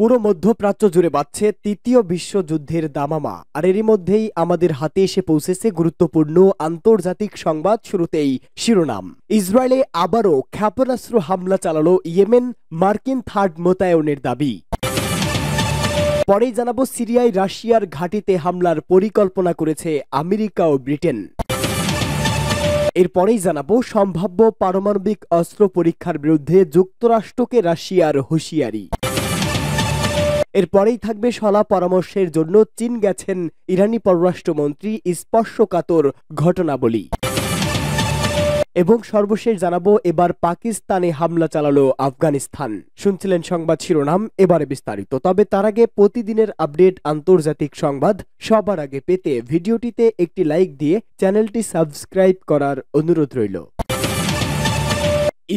পুরো মধ্যপ্রাচ্য জুড়ে বাজছে তৃতীয় বিশ্বযুদ্ধের দামামা। আর এরই মধ্যেই আমাদের হাতে এসে পৌঁছেছে গুরুত্বপূর্ণ আন্তর্জাতিক সংবাদ। শুরুতেই শিরোনাম। ইসরায়েলে আবারও ক্ষেপণাস্ত্র হামলা চালালো ইয়েমেন, মার্কিন থার্ড মোতায়েনের দাবি। পরেই জানাবো সিরিয়ায় রাশিয়ার ঘাঁটিতে হামলার পরিকল্পনা করেছে আমেরিকা ও ব্রিটেন। এরপরেই জানাবো সম্ভাব্য পারমাণবিক অস্ত্র পরীক্ষার বিরুদ্ধে যুক্তরাষ্ট্রকে রাশিয়ার হুঁশিয়ারি। এরপরেই থাকবে শলা পরামর্শের জন্য চীন গেছেন ইরানি পররাষ্ট্রমন্ত্রী, স্পর্শকাতর ঘটনাবলী। এবং সর্বশেষ জানাবো এবার পাকিস্তানে হামলা চালালো আফগানিস্তান। শুনছিলেন সংবাদ শিরোনাম, এবারে বিস্তারিত। তবে তার আগে প্রতিদিনের আপডেট আন্তর্জাতিক সংবাদ সবার আগে পেতে ভিডিওটিতে একটি লাইক দিয়ে চ্যানেলটি সাবস্ক্রাইব করার অনুরোধ রইল।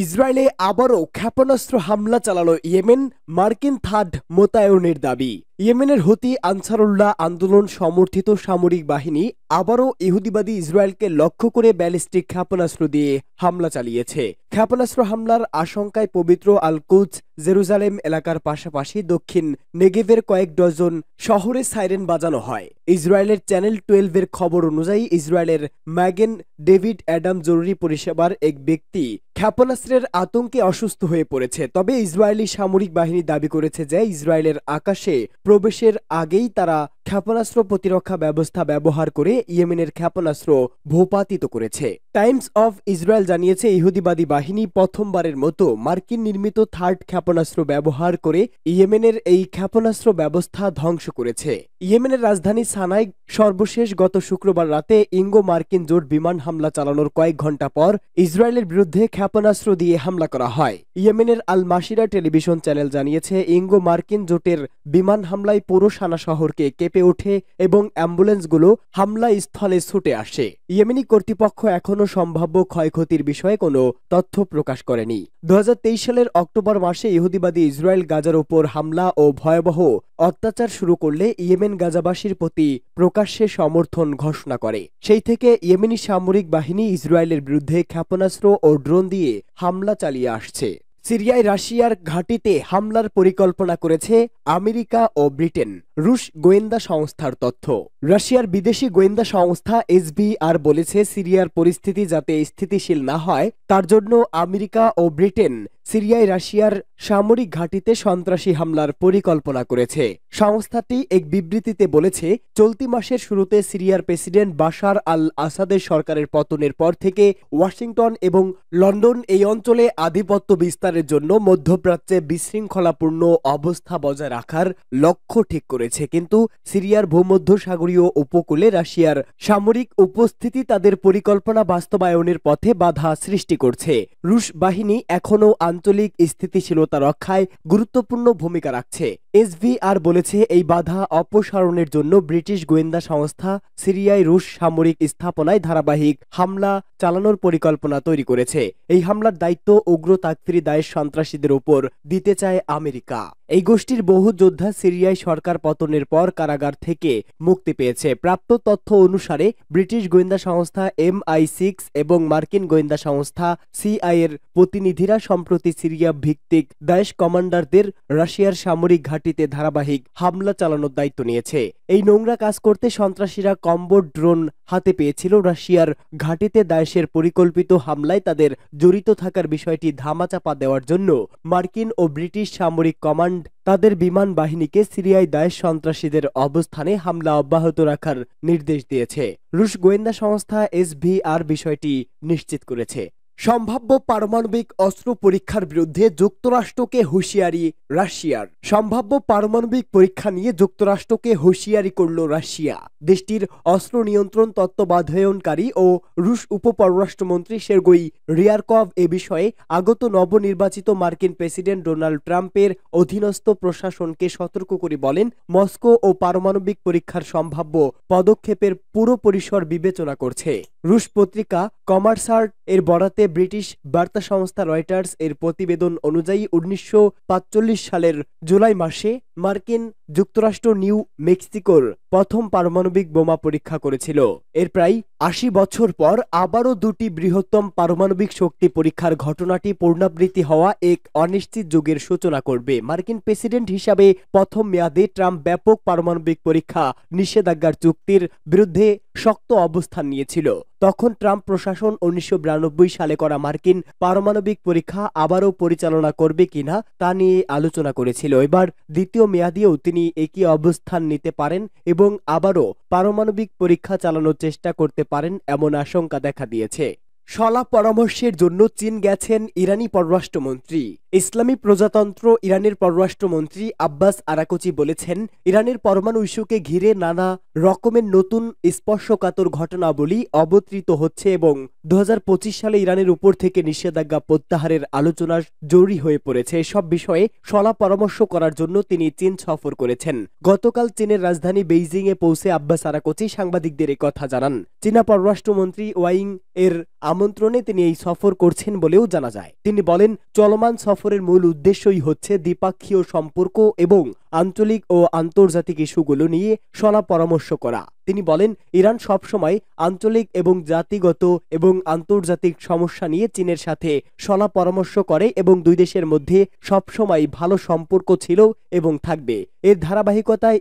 ইসরায়েলে আবারও ক্ষেপণাস্ত্র হামলা চালালো ইয়েমেন, মার্কিন থার্ড মোতায়েনের দাবি। ইয়েমেনের হুতি আনসারুল্লাহ আন্দোলন সমর্থিত সামরিক বাহিনী আবারও ইহুদিবাদী ইসরায়েলকে লক্ষ্য করে ব্যালিস্টিক ক্ষেপণাস্ত্র দিয়ে হামলা চালিয়েছে। ক্ষেপণাস্ত্র হামলার আশঙ্কায় পবিত্র আল কুদস, জেরুজালেম এলাকার পাশাপাশি দক্ষিণ নেগেভের কয়েক ডজন শহরে সাইরেন বাজানো হয়। ইসরায়েলের চ্যানেল 12 এর খবর অনুযায়ী ইসরায়েলের ম্যাগেন ডেভিড অ্যাডাম জরুরি পরিষেবার এক ব্যক্তি ক্ষেপণাস্ত্রের আতঙ্কে অসুস্থ হয়ে পড়েছে। তবে ইসরায়েলি সামরিক বাহিনী দাবি করেছে যে ইসরায়েলের আকাশে প্রবেশের আগেই তারা ক্ষেপণাস্ত্র প্রতিরক্ষা ব্যবস্থা ব্যবহার করে ইয়েমেনের ক্ষেপণাস্ত্র ভূপাতিত করেছে। টাইমস অফ ইসরায়েল জানিয়েছে ইহুদিবাদী বাহিনী প্রথমবারের মতো মার্কিন নির্মিত থার্ড ক্ষেপণাস্ত্র ব্যবহার করে ইয়েমেনের এই ক্ষেপণাস্ত্র ব্যবস্থা ধ্বংস করেছে। ইয়েমেনের রাজধানী সানায় সর্বশেষ গত শুক্রবার রাতে ইঙ্গো মার্কিন জোট বিমান হামলা চালানোর কয়েক ঘন্টা পর ইসরায়েলের বিরুদ্ধে ক্ষেপণাস্ত্র দিয়ে হামলা করা হয়। ইয়েমেনের আল মাসিরা টেলিভিশন চ্যানেল জানিয়েছে ইঙ্গো মার্কিন জোটের বিমান হামলায় পুরো সানা শহরকে কেঁপে ওঠে এবং অ্যাম্বুলেন্সগুলো হামলা স্থলে ছুটে আসে। ইয়েমেনি কর্তৃপক্ষ এখনও সম্ভাব্য ক্ষয়ক্ষতির বিষয়ে কোনো তথ্য প্রকাশ করেনি। 2023 সালের অক্টোবর মাসে ইহুদিবাদী ইসরায়েল গাজার উপর হামলা ও ভয়াবহ অত্যাচার শুরু করলে ইয়েমেন গাজাবাসীর প্রতি প্রকাশ্যে সমর্থন ঘোষণা করে। সেই থেকে ইয়েমেনি সামরিক বাহিনী ইসরায়েলের বিরুদ্ধে ক্ষেপণাস্ত্র ও ড্রোন দিয়ে হামলা চালিয়ে আসছে। সিরিয়ায় রাশিয়ার ঘাঁটিতে হামলার পরিকল্পনা করেছে আমেরিকা ও ব্রিটেন। রুশ গোয়েন্দা সংস্থার তথ্য। রাশিয়ার বিদেশি গোয়েন্দা সংস্থা SVR বলেছে সিরিয়ার পরিস্থিতি যাতে স্থিতিশীল না হয় তার জন্য আমেরিকা ও ব্রিটেন সিরিয়ায় রাশিয়ার সামরিক ঘাঁটিতে সন্ত্রাসী হামলার পরিকল্পনা করেছে। সংস্থাটি এক বিবৃতিতে বলেছে চলতি মাসের শুরুতে সিরিয়ার প্রেসিডেন্ট বাশার আল আসাদের সরকারের পতনের পর থেকে ওয়াশিংটন এবং লন্ডন এই অঞ্চলে আধিপত্য বিস্তারের জন্য মধ্যপ্রাচ্যে বিশৃঙ্খলাপূর্ণ অবস্থা বজায় রাখার লক্ষ্য ঠিক করেছে। কিন্তু সিরিয়ার ভূমধ্যসাগরীয় উপকূলে রাশিয়ার সামরিক উপস্থিতি তাদের পরিকল্পনা বাস্তবায়নের পথে বাধা সৃষ্টি করছে। রুশ বাহিনী এখনও আঞ্চলিক স্থিতিশীলতা রক্ষায় গুরুত্বপূর্ণ ভূমিকা রাখছে। SVR বলেছে এই বাধা অপসারণের জন্য ব্রিটিশ গোয়েন্দা সংস্থা সিরিয়ায় রুশ সামরিক স্থাপনায় ধারাবাহিক হামলা চালানোর পরিকল্পনা তৈরি করেছে। এই হামলার দায়িত্ব উগ্র তাকফিরি দায়েশ সন্ত্রাসীদের উপর দিতে চায় আমেরিকা। এই গোষ্ঠীর বহু যোদ্ধা সিরিয়ায় সরকার পতনের পর কারাগার থেকে মুক্তি পেয়েছে। প্রাপ্ত তথ্য অনুসারে ব্রিটিশ গোয়েন্দা সংস্থা MI6 এবং মার্কিন গোয়েন্দা সংস্থা CIA এর প্রতিনিধিরা সম্প্রতি সিরিয়া ভিত্তিক দায়েশ কমান্ডারদের রাশিয়ার সামরিক ঘাঁটিতে ধারাবাহিক হামলা চালানোর দায়িত্ব নিয়েছে। এই নোংরা কাজ করতে সন্ত্রাসীরা কম্বোড ড্রোন হাতে পেয়েছিল। রাশিয়ার ঘাঁটিতে দায়েশের পরিকল্পিত হামলায় তাদের জড়িত থাকার বিষয়টি ধামাচাপা দেওয়ার জন্য মার্কিন ও ব্রিটিশ সামরিক কমান্ড তাদের বিমান বাহিনীকে সিরিয়ায় দায়েশ সন্ত্রাসীদের অবস্থানে হামলা অব্যাহত রাখার নির্দেশ দিয়েছে। রুশ গোয়েন্দা সংস্থা SVR বিষয়টি নিশ্চিত করেছে। সম্ভাব্য পারমাণবিক অস্ত্র পরীক্ষার বিরুদ্ধে যুক্তরাষ্ট্রকে হুঁশিয়ারি রাশিয়ার। সম্ভাব্য পারমাণবিক পরীক্ষা নিয়ে যুক্তরাষ্ট্রকে হুঁশিয়ারি করল রাশিয়া। দেশটির অস্ত্র নিয়ন্ত্রণ তত্ত্বাবধায়নকারী ও রুশ উপপররাষ্ট্রমন্ত্রী সের্গেই রিয়ারকভ এ বিষয়ে আগত নবনির্বাচিত মার্কিন প্রেসিডেন্ট ডোনাল্ড ট্রাম্পের অধীনস্থ প্রশাসনকে সতর্ক করে বলেন মস্কো ও পারমাণবিক পরীক্ষার সম্ভাব্য পদক্ষেপের পুরো পরিসর বিবেচনা করছে। রুশ পত্রিকা কমারসার্ট এর বরাতে ব্রিটিশ বার্তা সংস্থা রয়টার্স এর প্রতিবেদন অনুযায়ী 1945 সালের জুলাই মাসে মার্কিন যুক্তরাষ্ট্র নিউ মেক্সিকোর প্রথম পারমাণবিক বোমা পরীক্ষা করেছিল। এর প্রায় ৮০ বছর পর আবারও দুটি বৃহত্তম পারমাণবিক শক্তি পরীক্ষার ঘটনাটি পুনরাবৃত্তি হওয়া এক অনিশ্চিত যুগের সূচনা করবে। মার্কিন প্রেসিডেন্ট হিসাবে প্রথম মেয়াদে ট্রাম্প ব্যাপক পারমাণবিক পরীক্ষা নিষেধাজ্ঞার চুক্তির বিরুদ্ধে শক্ত অবস্থান নিয়েছিল। তখন ট্রাম্প প্রশাসন ১৯৯২ সালে করা মার্কিন পারমাণবিক পরীক্ষা আবারও পরিচালনা করবে কিনা তা নিয়ে আলোচনা করেছিল। এবার দ্বিতীয় মেয়াদেও তিনি একই অবস্থান নিতে পারেন এবং আবারও পারমাণবিক পরীক্ষা চালানোর চেষ্টা করতে পারেন এমন আশঙ্কা দেখা দিয়েছে। শলা পরামর্শের জন্য চীন গেছেন ইরানি পররাষ্ট্রমন্ত্রী। ইসলামী প্রজাতন্ত্র ইরানের পররাষ্ট্রমন্ত্রী আব্বাস আরাকচি বলেছেন, ইরানের পরমাণু ইস্যুকে ঘিরে নানা রকমের নতুন স্পর্শকাতর ঘটনাবলী অবতৃত হচ্ছে এবং ২০২৫ সালে ইরানের উপর থেকে নিষেধাজ্ঞা প্রত্যাহারের আলোচনা জরুরি হয়ে পড়েছে। এসব বিষয়ে শলা পরামর্শ করার জন্য তিনি চীন সফর করেছেন। গতকাল চীনের রাজধানী বেইজিংয়ে পৌঁছে আব্বাস আরাকচি সাংবাদিকদের কথা জানান। চীনা পররাষ্ট্রমন্ত্রী ওয়াইং এর আমন্ত্রণে তিনি এই সফর করছেন বলেও জানা যায়। তিনি বলেন, চলমান সফরের মূল উদ্দেশ্যই হচ্ছে দ্বিপাক্ষীয় সম্পর্ক এবং আঞ্চলিক ও আন্তর্জাতিক ইস্যুগুলো নিয়ে শলা পরামর্শ করা। তিনি বলেন, ইরান সবসময় আঞ্চলিক এবং জাতিগত এবং আন্তর্জাতিক সমস্যা নিয়ে চীনের সাথে শলা পরামর্শ করে এবং দুই দেশের মধ্যে সবসময় ভালো সম্পর্ক ছিল এবং থাকবে। এর ধারাবাহিকতায়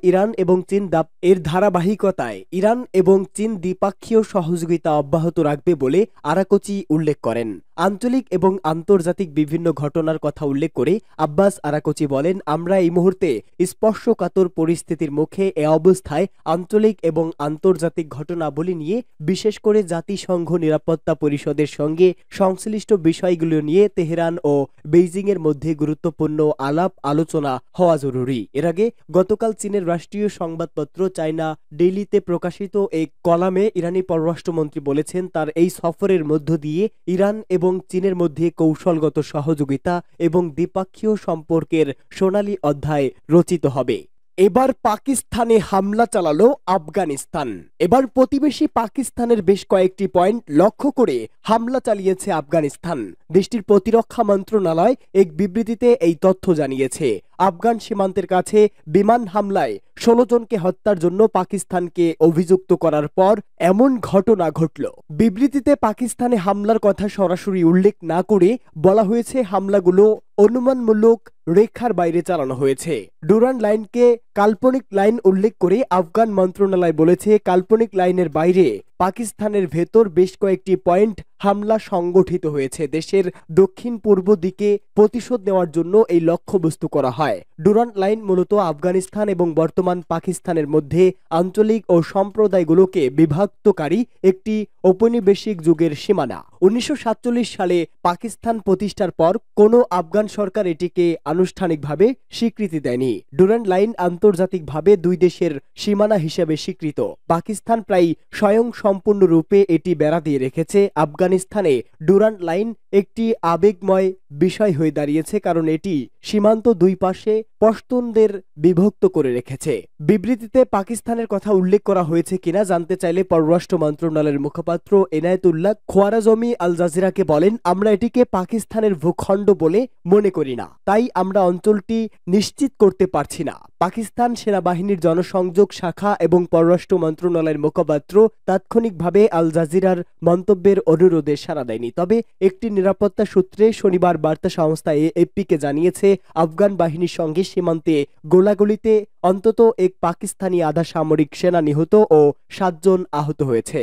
ইরান এবং চীন দ্বিপাক্ষীয় সহযোগিতা অব্যাহত রাখবে বলে আরাকচি উল্লেখ করেন। আঞ্চলিক এবং আন্তর্জাতিক বিভিন্ন ঘটনার কথা উল্লেখ করে আব্বাস আরাকচি বলেন, আমরা এই মুহূর্তে স্পর্শকাতর পরিস্থিতির মুখে। এ অবস্থায় আঞ্চলিক এবং আন্তর্জাতিক ঘটনাবলী নিয়ে, বিশেষ করে জাতিসংঘ নিরাপত্তা পরিষদের সঙ্গে সংশ্লিষ্ট বিষয়গুলো নিয়ে তেহরান ও বেইজিংয়ের মধ্যে গুরুত্বপূর্ণ আলাপ আলোচনা হওয়া জরুরি। এর আগে গতকাল চীনের রাষ্ট্রীয় সংবাদপত্র চায়না ডেইলিতে প্রকাশিত এক কলামে ইরানি পররাষ্ট্রমন্ত্রী বলেছেন, তার এই সফরের মধ্য দিয়ে ইরান এবং চীনের মধ্যে কৌশলগত সহযোগিতা এবং দ্বিপাক্ষীয় সম্পর্কের সোনালী অধ্যায় রচিত হবে। এবার পাকিস্তানে হামলা চালালো আফগানিস্তান। এবার প্রতিবেশী পাকিস্তানের বেশ কয়েকটি পয়েন্ট লক্ষ্য করে হামলা চালিয়েছে আফগানিস্তান। দেশটির প্রতিরক্ষা মন্ত্রণালয় এক বিবৃতিতে এই তথ্য জানিয়েছে। আফগান সীমান্তের কাছে বিমান হামলায় ১৬ জনকে হত্যার জন্য পাকিস্তানকে অভিযুক্ত করার পর এমন ঘটনা ঘটল। বিবৃতিতে পাকিস্তানে হামলার কথা সরাসরি উল্লেখ না করে বলা হয়েছে, হামলাগুলো অনুমানমূলক রেখার বাইরে চালানো হয়েছে। ডুরান্ড লাইনকে কাল্পনিক লাইন উল্লেখ করে আফগান মন্ত্রণালয় বলেছে, কাল্পনিক লাইনের বাইরে পাকিস্তানের ভেতর বেশ কয়েকটি পয়েন্ট হামলা সংগঠিত হয়েছে। দেশের দক্ষিণ পূর্ব দিকে প্রতিশোধ নেওয়ার জন্য এই লক্ষ্যবস্তু করা হয়। ডুরান্ড লাইন মূলত আফগানিস্তান এবং বর্তমান পাকিস্তানের মধ্যে আঞ্চলিক ও সম্প্রদায়গুলোকে বিভক্তকারী একটি ঔপনিবেশিক যুগের সীমানা। ১৯৪৭ সালে পাকিস্তান প্রতিষ্ঠার পর কোনো আফগান সরকার এটিকে আনুষ্ঠানিকভাবে স্বীকৃতি দেয়নি। ডুরান্ড লাইন আন্তর্জাতিকভাবে দুই দেশের সীমানা হিসেবে স্বীকৃত। পাকিস্তান প্রায় স্বয়ং সম্পূর্ণরূপে এটি বেড়া দিয়ে রেখেছে। আফগানিস্তানে ডুরান্ড লাইন একটি আবেগময় বিষয় হয়ে দাঁড়িয়েছে, কারণ এটি সীমান্ত দুই পাশে পশতুনদের বিভক্ত করে রেখেছে। বিবৃতিতে পাকিস্তানের কথা উল্লেখ করা হয়েছে কিনা জানতে চাইলে পররাষ্ট্র মন্ত্রণালয়ের মুখপাত্র এনায়েতুল্লাহ খোয়ারাজমি আল জাজিরাকে বলেন, আমরা এটিকে পাকিস্তানের ভূখণ্ড বলে মনে করি না, তাই আমরা অঞ্চলটি নিশ্চিত করতে পারছি না। পাকিস্তান সেনাবাহিনীর জনসংযোগ শাখা এবং পররাষ্ট্র মন্ত্রণালয়ের মুখপাত্র তাৎক্ষণিকভাবে আল জাজিরার মন্তব্যের অনুরোধে সাড়া দেয়নি। তবে একটি নিরাপত্তা সূত্রে শনিবার বার্তা সংস্থা এএফপিকে জানিয়েছে, আফগান বাহিনীর সঙ্গে সীমান্তে গোলাগুলিতে অন্তত এক পাকিস্তানি আধা সামরিক সেনা নিহত ও ৭ জন আহত হয়েছে।